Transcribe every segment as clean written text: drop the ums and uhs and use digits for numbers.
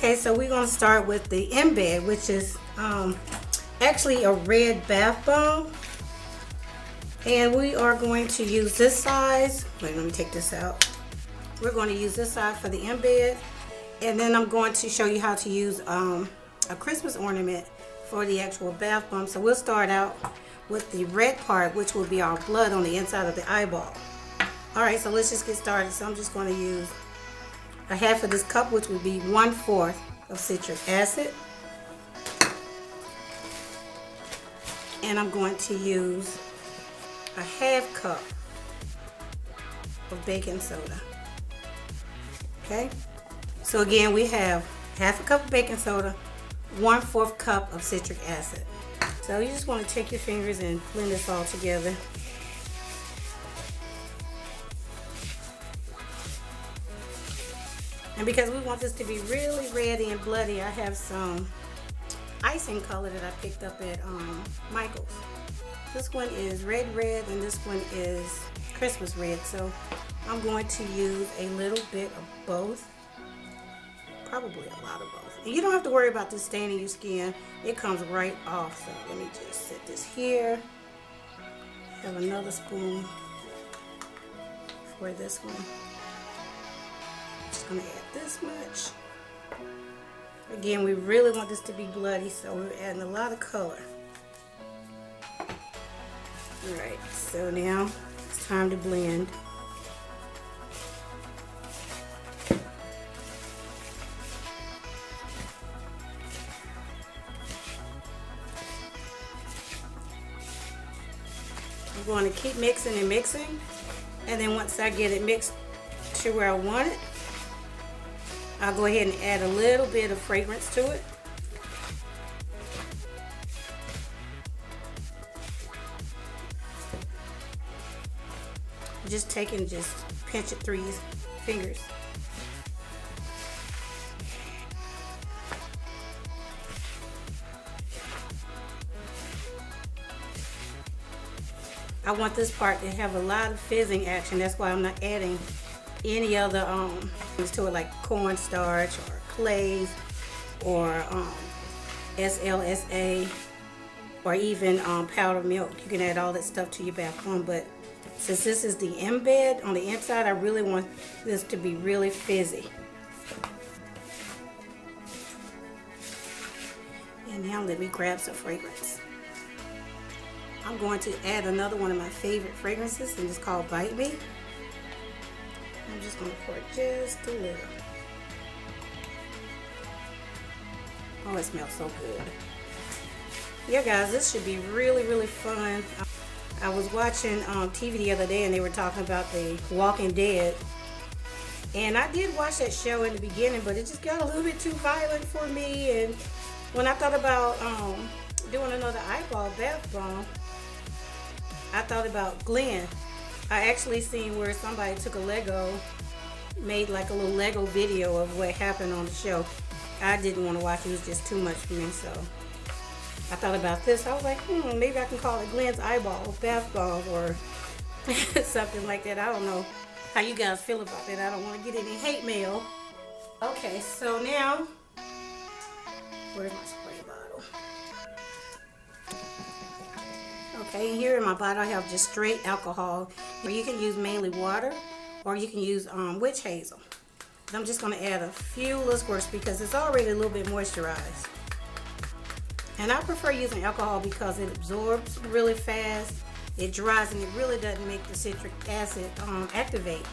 Okay, so we're going to start with the embed, which is actually a red bath bomb. And we are going to use this size. Wait, let me take this out. We're going to use this size for the embed. And then I'm going to show you how to use a Christmas ornament for the actual bath bomb. So we'll start out with the red part, which will be our blood on the inside of the eyeball. Alright, so let's just get started. So I'm just going to use a half of this cup, which would be 1/4 of citric acid. And I'm going to use a half cup of baking soda. Okay, so again we have half a cup of baking soda, 1/4 cup of citric acid. So you just want to take your fingers and blend this all together. And because we want this to be really reddy and bloody, I have some icing color that I picked up at Michael's. This one is red, and this one is Christmas red. So I'm going to use a little bit of both, probably a lot of both. And you don't have to worry about this staining your skin. It comes right off. So let me just set this here. Have another spoon for this one. Just gonna add this much. Again, we really want this to be bloody, so we're adding a lot of color. Alright, so now it's time to blend. I'm going to keep mixing and mixing, and then once I get it mixed to where I want it, I'll go ahead and add a little bit of fragrance to it. Just take and just pinch it through your fingers. I want this part to have a lot of fizzing action. That's why I'm not adding any other things to it, like cornstarch or clays or SLSA or even powdered milk. You can add all that stuff to your bath bomb, but since this is the embed on the inside, I really want this to be really fizzy. And now let me grab some fragrance. I'm going to add another one of my favorite fragrances, and it's called Bite Me. I'm just going to pour just a little. Oh, it smells so good. Yeah, guys, this should be really, really fun. I was watching TV the other day, and they were talking about the Walking Dead. And I did watch that show in the beginning, but it just got a little bit too violent for me. And when I thought about doing another eyeball bath bomb, I thought about Glenn. I actually seen where somebody took a Lego, made like a little Lego video of what happened on the show. I didn't want to watch it. It was just too much for me, so I thought about this. I was like, maybe I can call it Glenn's eyeball bath bomb or something like that. I don't know how you guys feel about that. I don't want to get any hate mail. Okay, so now, where's my spray bottle? Okay, and here in my bottle I have just straight alcohol. You can use mainly water, or you can use witch hazel. I'm just going to add a few little squirts because it's already a little bit moisturized. And I prefer using alcohol because it absorbs really fast, it dries, and it really doesn't make the citric acid activate.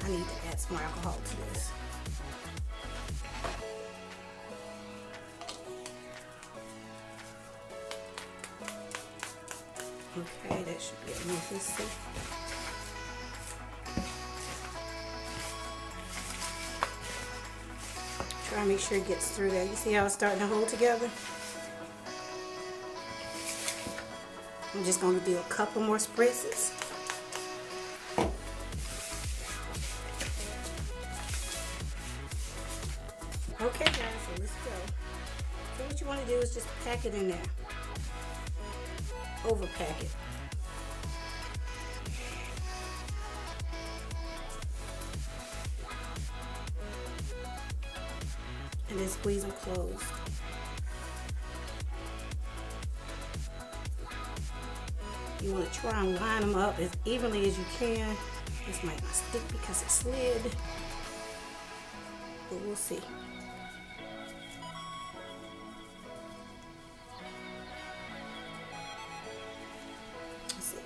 I need to add some more alcohol to this. Okay, that should be enough. Let's see. Try to make sure it gets through there. You see how it's starting to hold together? I'm just going to do a couple more spritzes. Okay, guys, so let's go. So what you want to do is just pack it in there. Overpack it. and then squeeze them closed. You want to try and line them up as evenly as you can. This might not stick because it slid, but we'll see. Let's see.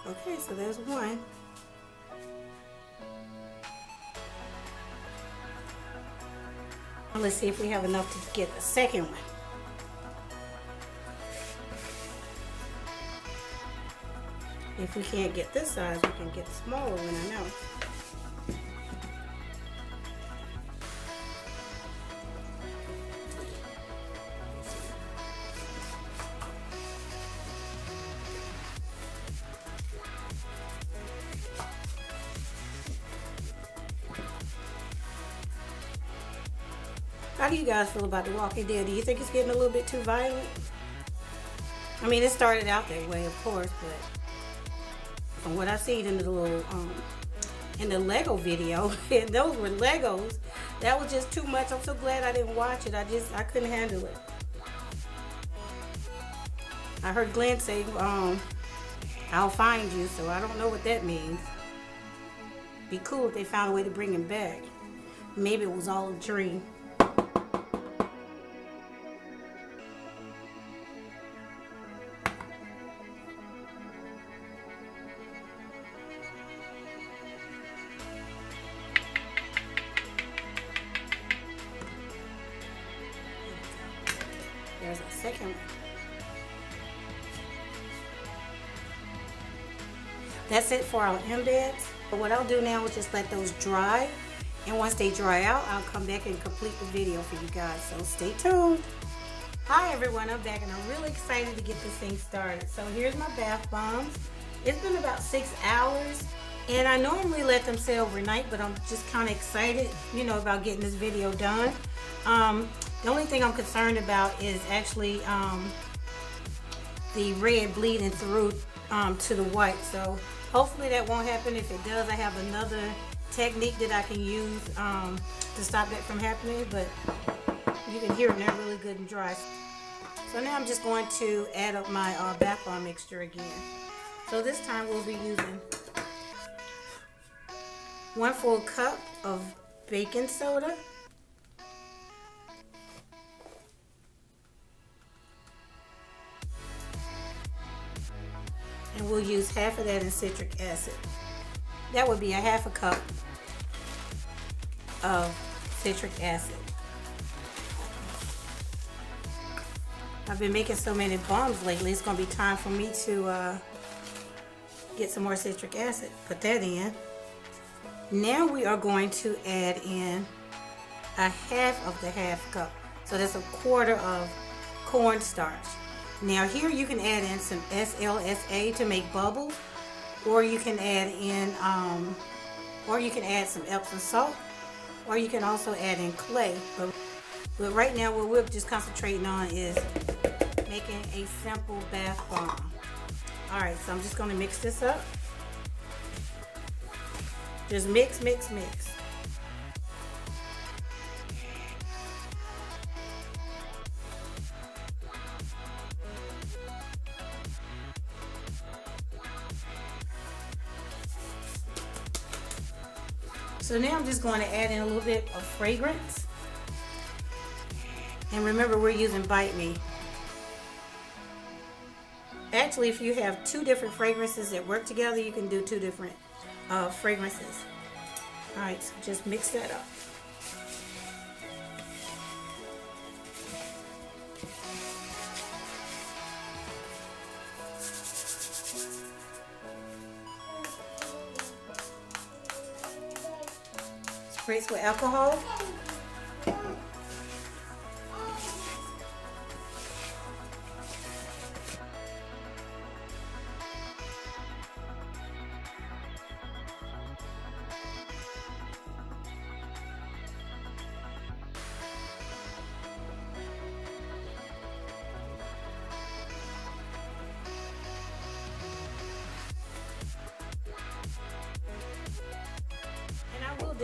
Okay, so there's one. Let's see if we have enough to get the second one. If we can't get this size, we can get the smaller one, I know. How do you guys feel about The Walking Dead? Do you think it's getting a little bit too violent? I mean, it started out that way, of course, but from what I seen in the little, in the Lego video, and those were Legos, that was just too much. I'm so glad I didn't watch it. I couldn't handle it. I heard Glenn say, I'll find you, so I don't know what that means. Be cool if they found a way to bring him back. Maybe it was all a dream. There's a second one. That's it for our embeds. But what I'll do now is just let those dry. And once they dry out, I'll come back and complete the video for you guys. So stay tuned. Hi everyone, I'm back and I'm really excited to get this thing started. So here's my bath bombs. It's been about 6 hours. And I normally let them sit overnight, but I'm just kind of excited, you know, about getting this video done. The only thing I'm concerned about is actually the red bleeding through to the white. So hopefully that won't happen. If it does, I have another technique that I can use to stop that from happening. But you can hear it now really good and dry. So now I'm just going to add up my bath bomb mixture again. So this time we'll be using 1 full cup of baking soda. And we'll use half of that in citric acid. That would be a half a cup of citric acid. I've been making so many bombs lately, it's going to be time for me to get some more citric acid. Put that in. Now we are going to add in a half of the half cup. So that's a quarter of cornstarch. Now here you can add in some SLSA to make bubbles, or you can add in, some Epsom salt, or you can also add in clay. But right now what we're just concentrating on is making a simple bath bomb. All right, so I'm just going to mix this up. Just mix, mix, mix. So now I'm just going to add in a little bit of fragrance. And remember, we're using Bite Me. Actually, if you have 2 different fragrances that work together, you can do 2 different fragrances. Alright, so just mix that up. Spritz with alcohol.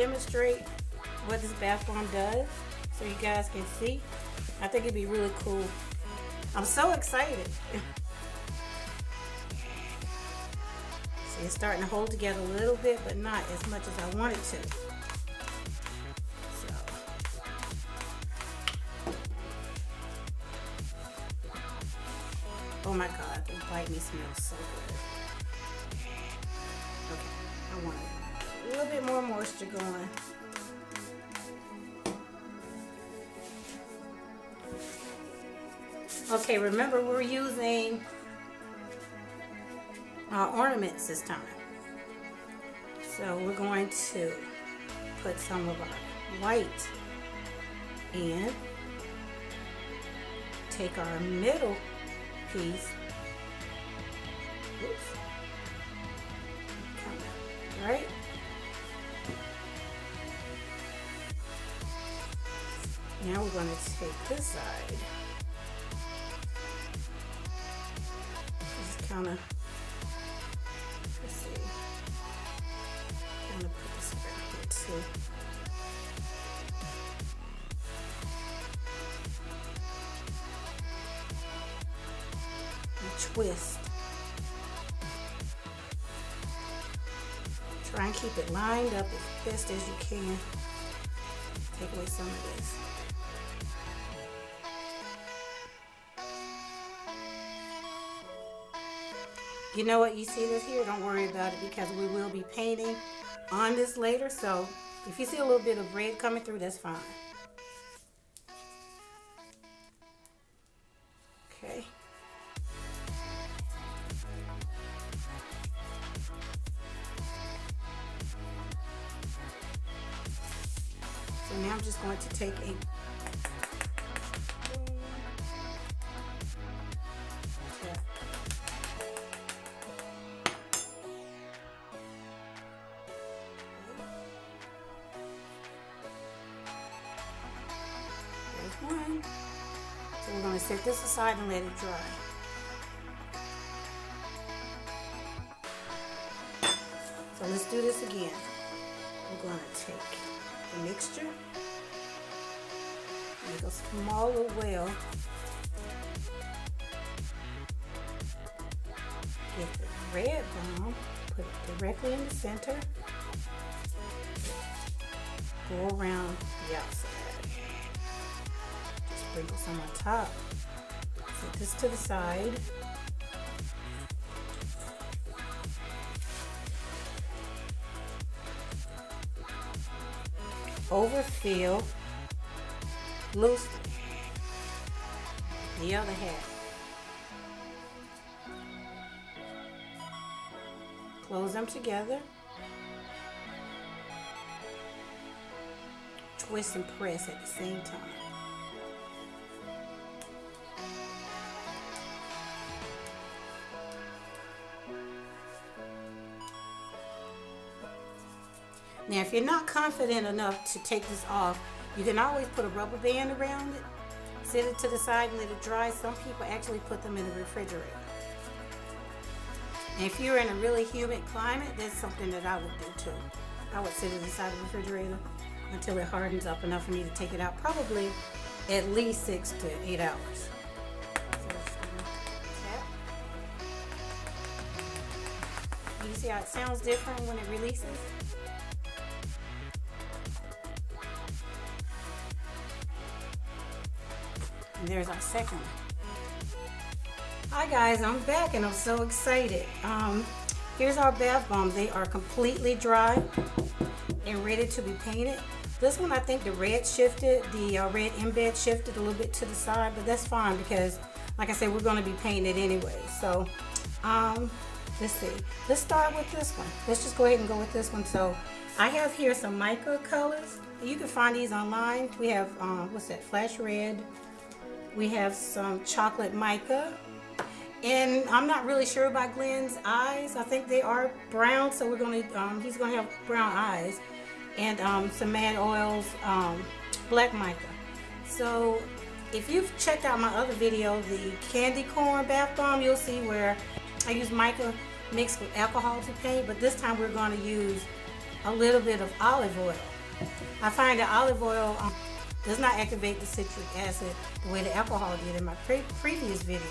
demonstrate what this bath bomb does so you guys can see. I think it'd be really cool. I'm so excited. See, it's starting to hold together a little bit, but not as much as I want it to. So. Oh my God, the Bite Me smells so good. Okay, I want a little bit more moisture going. Okay, remember we're using ornaments this time. So we're going to put some of our white in, take our middle piece, oops, right? Now we're going to take this side. Just kind of, let's see, kind of put this around here too. And twist. Try and keep it lined up as best as you can. Take away some of this. You know what, you see this here, don't worry about it because we will be painting on this later. So if you see a little bit of red coming through, that's fine. Okay. So now I'm just going to take a one. So we're going to set this aside and let it dry. So let's do this again. We're going to take the mixture, make a smaller well, get the red bomb, put it directly in the center, go around the outside. Sprinkle some on top. Set this to the side. Overfill loosely the other half. Close them together. Twist and press at the same time. Now, if you're not confident enough to take this off, you can always put a rubber band around it, set it to the side and let it dry. Some people actually put them in the refrigerator. And if you're in a really humid climate, that's something that I would do too. I would sit it inside the refrigerator until it hardens up enough for me to take it out, probably at least 6 to 8 hours. You see how it sounds different when it releases? And there's our second one. Hi guys, I'm back and I'm so excited. Here's our bath bombs. They are completely dry and ready to be painted. This one, I think the red shifted, the red embed shifted a little bit to the side, but that's fine because, like I said, we're going to be painting it anyway. So, let's see. Let's start with this one. Let's just go ahead and go with this one. So, I have here some mica colors. You can find these online. We have, what's that, flash red. We have some chocolate mica. And I'm not really sure about Glenn's eyes. I think they are brown, so we're going to, he's going to have brown eyes. And some Mad Oils black mica. So if you've checked out my other video, the candy corn bath bomb, you'll see where I use mica mixed with alcohol to paint, but this time we're going to use a little bit of olive oil. I find that olive oil does not activate the citric acid the way the alcohol did in my previous video.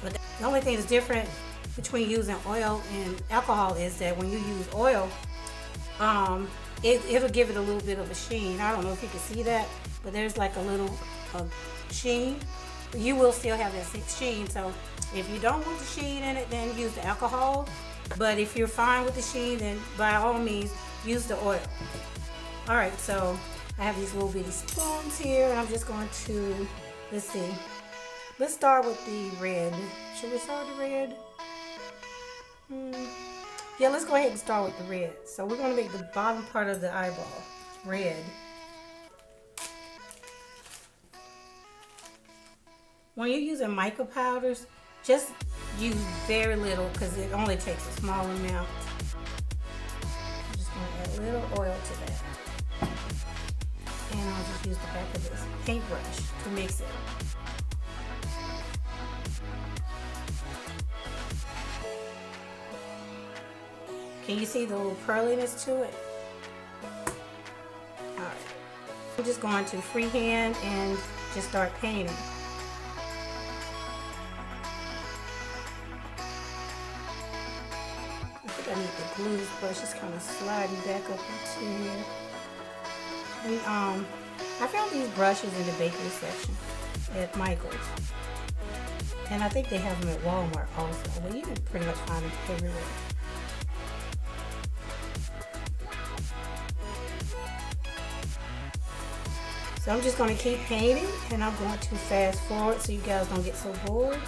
But the only thing that's different between using oil and alcohol is that when you use oil, it'll give it a little bit of a sheen. I don't know if you can see that, but there's like a little sheen. You will still have that sheen. So if you don't want the sheen in it, then use the alcohol. But if you're fine with the sheen, then by all means use the oil. All right, so I have these little bitty spoons here, and I'm just going to, let's see. Let's start with the red. Should we start with the red? Yeah, let's go ahead and start with the red. So we're going to make the bottom part of the eyeball red. When you're using mica powders, just use very little because it only takes a small amount. I'm just going to add a little oil to that. And I'll just use the back of this paintbrush to mix it. Can you see the little curliness to it? Alright. I'm just going to freehand and just start painting. I think I need the glue brush. It's kind of sliding back up into here. And I found these brushes in the bakery section at Michael's. And I think they have them at Walmart also. Well, you can pretty much find them everywhere. So I'm just going to keep painting, and I'm going to fast forward so you guys don't get so bored.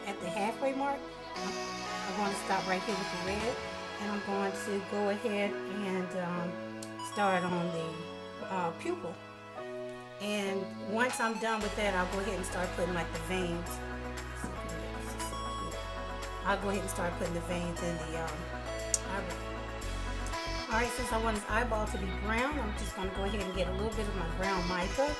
At the halfway mark, I'm going to stop right here with the red, and I'm going to go ahead and start on the pupil. And once I'm done with that, I'll go ahead and start putting like the veins. I'll go ahead and start putting the veins in the eyeball. Alright, since I want this eyeball to be brown, I'm just going to go ahead and get a little bit of my brown mica.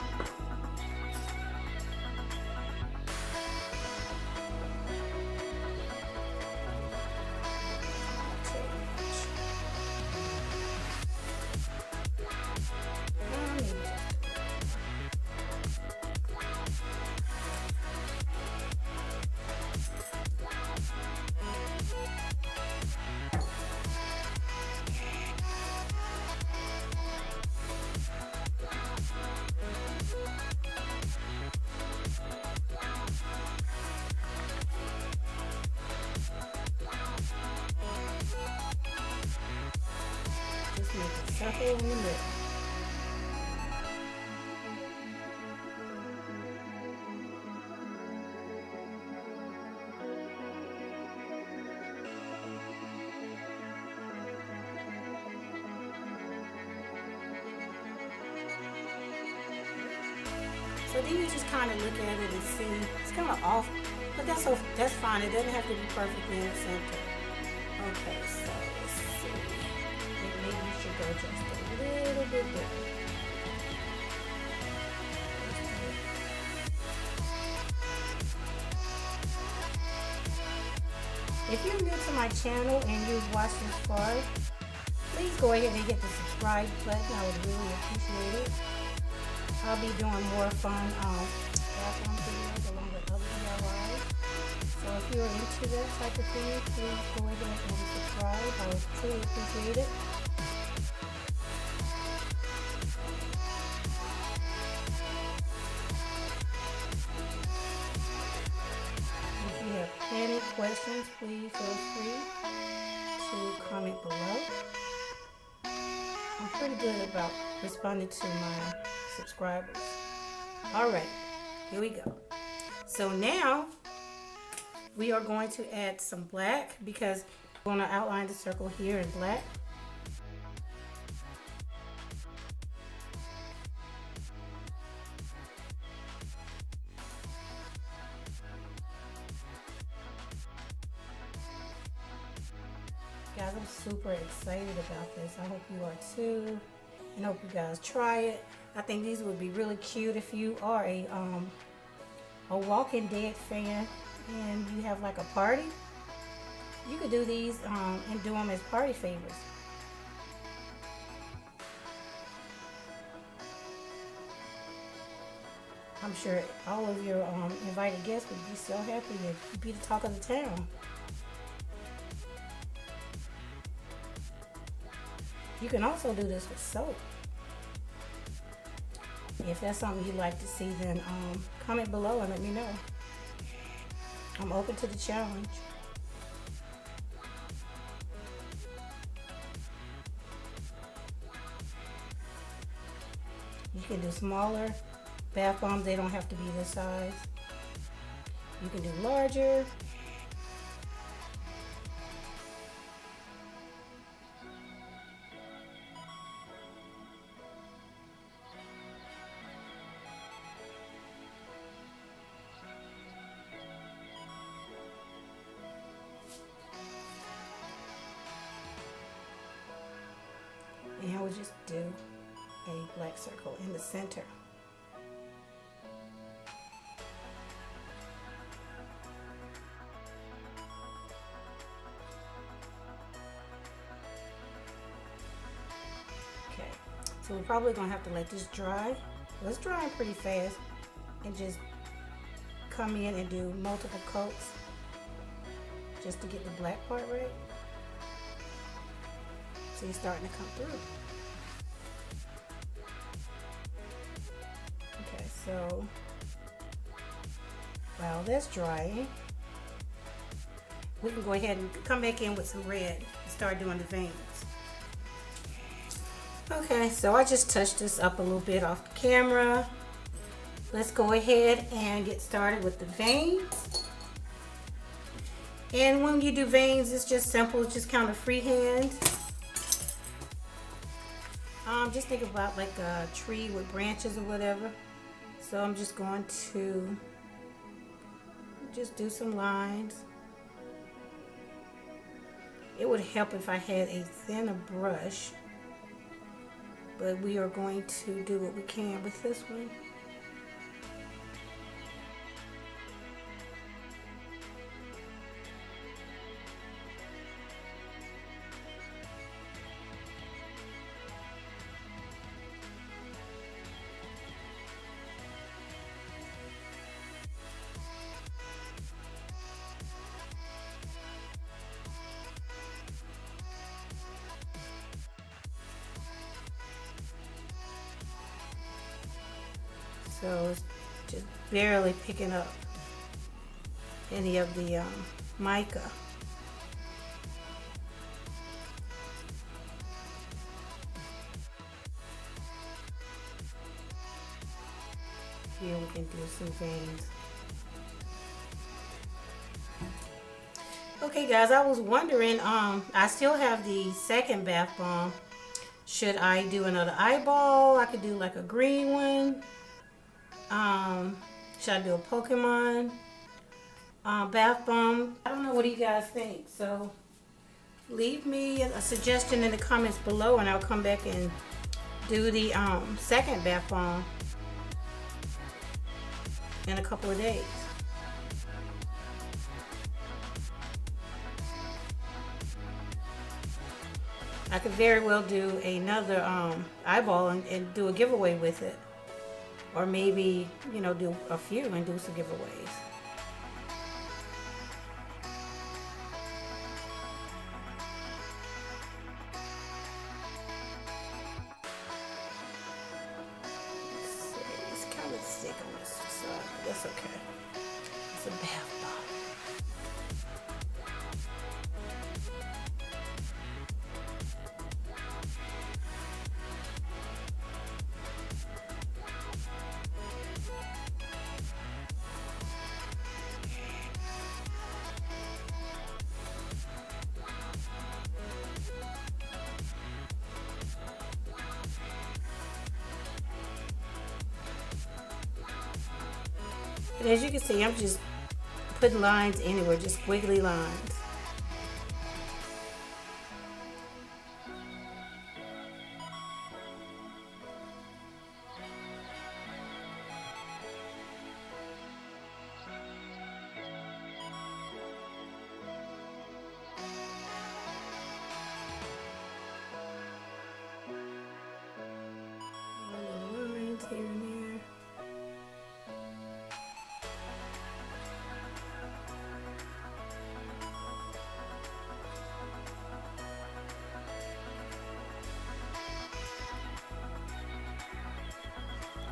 Just make it circle in the middle. So then you just kind of look at it and see, it's kind of off, but that's fine. It doesn't have to be perfectly in the center. Okay, so let's see. Maybe you should go just a little bit different. If you're new to my channel and you've watched this far, please go ahead and hit the subscribe button. I would really appreciate it. I'll be doing more fun bathroom videos along with other DIYs. So if you're into that type of thing, please go ahead and subscribe. I would truly appreciate it. If you have any questions, please feel free to comment below. I'm pretty good about responding to my subscribers. Alright, here we go. So now we are going to add some black because we're going to outline the circle here in black. guys, I'm super excited about this. I hope you are too, and hope you guys try it. I think these would be really cute if you are a Walking Dead fan and you have like a party. You could do these and do them as party favors. I'm sure all of your invited guests would be so happy to be the talk of the town. You can also do this with soap. If that's something you'd like to see, then comment below and let me know. I'm open to the challenge. You can do smaller bath bombs. They don't have to be this size. You can do larger. And I would just do a black circle in the center. Okay, so we're probably gonna have to let this dry. Well, it's drying pretty fast, and just come in and do multiple coats just to get the black part right. So you're starting to come through. Okay, so while that's drying, we can go ahead and come back in with some red and start doing the veins. Okay, so I just touched this up a little bit off the camera. Let's go ahead and get started with the veins. And when you do veins, it's just simple, it's just kind of freehand. Just think about like a tree with branches or whatever. So I'm just going to just do some lines. It would help if I had a thinner brush, but we are going to do what we can with this one. So it's just barely picking up any of the mica. Here we can do some veins. Okay guys, I was wondering, I still have the second bath bomb. Should I do another eyeball? I could do like a green one. Should I do a Pokemon bath bomb? I don't know, what do you guys think? So leave me a suggestion in the comments below and I'll come back and do the second bath bomb in a couple of days. I could very well do another eyeball and do a giveaway with it. Or maybe, you know, do a few and do some giveaways. It's kind of thick on this side, but that's okay. It's a bath bomb. And as you can see, I'm just putting lines anywhere, just squiggly lines. here and there.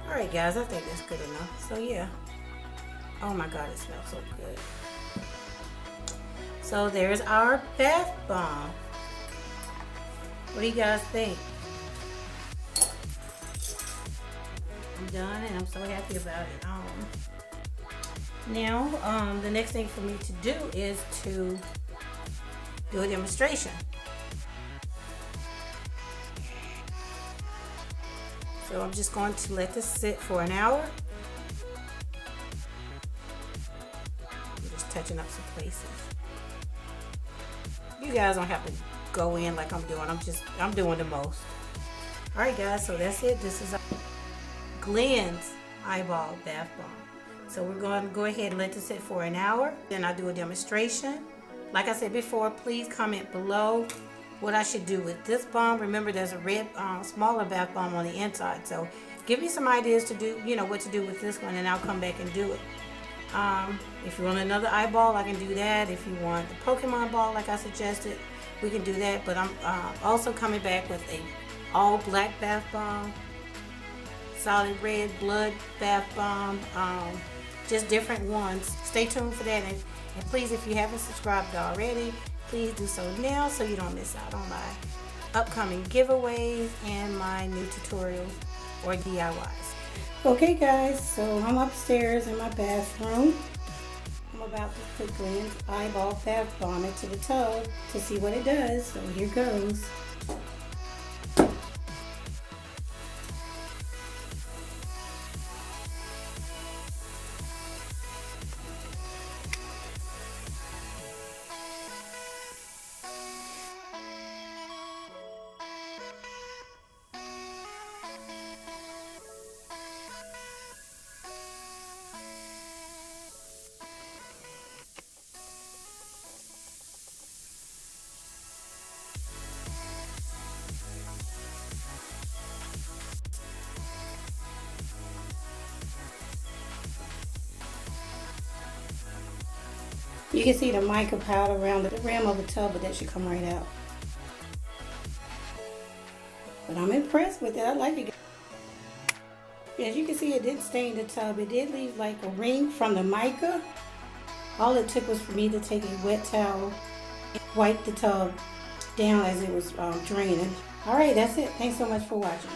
Alright guys, I think that's good enough. So yeah. Oh my god, it smells so good. So there's our bath bomb. What do you guys think? I'm done and I'm so happy about it. Now, the next thing for me to do is to do a demonstration. So I'm just going to let this sit for an hour. I'm just touching up some places. You guys don't have to go in like I'm doing. I'm doing the most. All right, guys. So that's it. This is Glenn's eyeball bath bomb. So we're going to go ahead and let this sit for an hour. Then I'll do a demonstration. Like I said before, please comment below what I should do with this bomb. Remember, there's a red smaller bath bomb on the inside, so give me some ideas to do, what to do with this one, and I'll come back and do it. If you want another eyeball, I can do that. If you want the Pokemon ball like I suggested, we can do that. But I'm also coming back with a all black bath bomb, solid red blood bath bomb, just different ones. Stay tuned for that, and please, if you haven't subscribed already, please do so now so you don't miss out on my upcoming giveaways and my new tutorials or DIYs. Okay guys, so I'm upstairs in my bathroom. I'm about to put Glenn's eyeball bath bomb into the tub to see what it does. So here goes. You can see the mica powder around the rim of the tub, but that should come right out. But I'm impressed with it. I like it. As you can see, it didn't stain the tub. It did leave like a ring from the mica. All it took was for me to take a wet towel and wipe the tub down as it was draining. Alright, that's it. Thanks so much for watching.